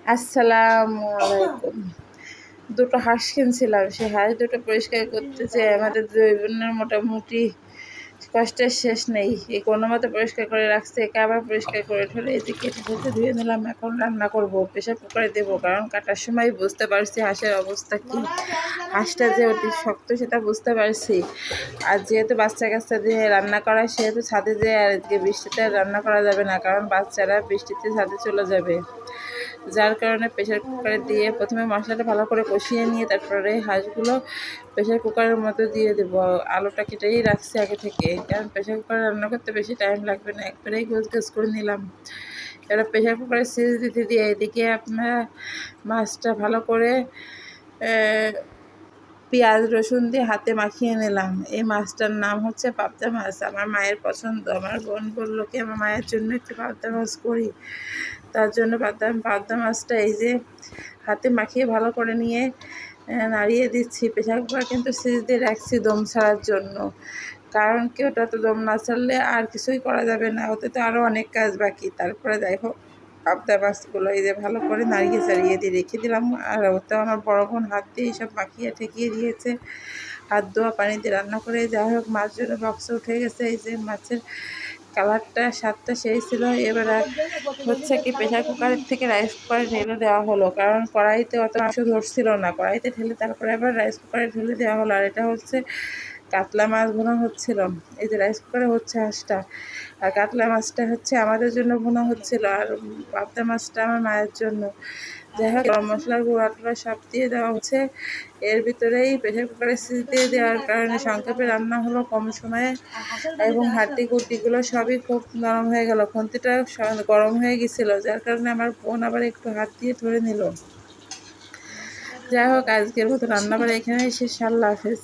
আসসালামু আলাইকুম। দুটো হাঁস কিনছিলাম, সেই হাঁস দুটো পরিষ্কার করতে যেয়ে আমাদের দুই বোনের মোটামুটি কষ্টের শেষ নেই। এই কোনো মতে পরিষ্কার করে রাখছে, একে আবার পরিষ্কার করে ঠেলে এই যে কেটে ঠেটে ধুয়ে নিলাম। এখন রান্না করব, প্রেশার কুকারে দেবো, কারণ কাটার সময় বুঝতে পারছি হাঁসের অবস্থা কী। হাঁসটা যে অতি শক্ত সেটা বুঝতে পারছি। আর যেহেতু বাচ্চা কাচ্চা দিয়ে রান্না করা, সেহেতু ছাদে যেয়ে আর আজকে বৃষ্টিতে রান্না করা যাবে না, কারণ বাচ্চারা বৃষ্টিতে ছাদে চলে যাবে। যার কারণে প্রেশার কুকারে দিয়ে প্রথমে মশলাটা ভালো করে কষিয়ে নিয়ে তারপরে হাঁসগুলো প্রেশার কুকারের মধ্যে দিয়ে দেবো। আলুটা কেটেই রাখছি আগে থেকে, কারণ প্রেশার কুকারে রান্না করতে বেশি টাইম লাগবে না, একবারেই গোছ করে নিলাম। এবার প্রেশার কুকারে সিজ দিতে দিয়ে এদিকে আপনার মাছটা ভালো করে পেঁয়াজ রসুন দিয়ে হাতে মাখিয়ে নিলাম। এই মাছটার নাম হচ্ছে পাবদা মাছ, আমার মায়ের পছন্দ। আমার বোন বললো কি আমার মায়ের জন্য একটু পাবদা মাছ করি, তার জন্য পাবদা মাছটা এই যে হাতে মাখিয়ে ভালো করে নিয়ে নাড়িয়ে দিচ্ছি। প্রেশার কুকার কিন্তু সিজ দিয়ে রাখছি দম ছাড়ার জন্য, কারণ কি ওটা তো দম না ছাড়লে আর কিছুই করা যাবে না, ওতে তো আরও অনেক কাজ বাকি। তারপরে দেখো পাবদা মাছগুলো এই যে ভালো করে নাড়িয়ে চাড়িয়ে দিয়ে রেখে দিলাম। আর ওতেও আমার বড় বোন হাত দিয়ে এইসব মাখিয়ে ঠেকিয়ে দিয়েছে, হাত ধোয়া পানি দিয়ে রান্না করে। যাই হোক, মাছ জন্য বক্সে উঠে গেছে। এই যে মাছের কালারটা স্বাদটা সেই ছিল। এবার হচ্ছে কি প্রেশার কুকারের থেকে রাইস কুকারে ঢেলে দেওয়া হলো, কারণ কড়াইতে অত মাংস ধরছিল না। কড়াইতে ঢেলে তারপরে আবার রাইস কুকারে ঢেলে দেওয়া হলো। আর এটা হচ্ছে কাতলা মাছ ভুনা হচ্ছিল। এই যে রাইস কুকারে হচ্ছে হাঁসটা, আর কাতলা মাছটা হচ্ছে আমাদের জন্য ভুনা হচ্ছিল, আর পাবদা মাছটা আমার মায়ের জন্য। যাই হোক, গরম মশলার গুঁড়া টুড়া সব দিয়ে দেওয়া হচ্ছে। এর ভিতরেই প্রেশার কুকারে সিটি দিয়ে দেওয়ার কারণে সংক্ষেপে রান্না হলো কম সময়ে, এবং হাড্ডি গুটিগুলো সবই খুব নরম হয়ে গেল। খুন্তিটা গরম হয়ে গেছিলো, যার কারণে আমার বোন আবার একটু হাত দিয়ে ধরে নিল। যাই হোক, আজকের মতো রান্নাবাড়া এখানেই শেষ। আল্লাহ হাফেজ।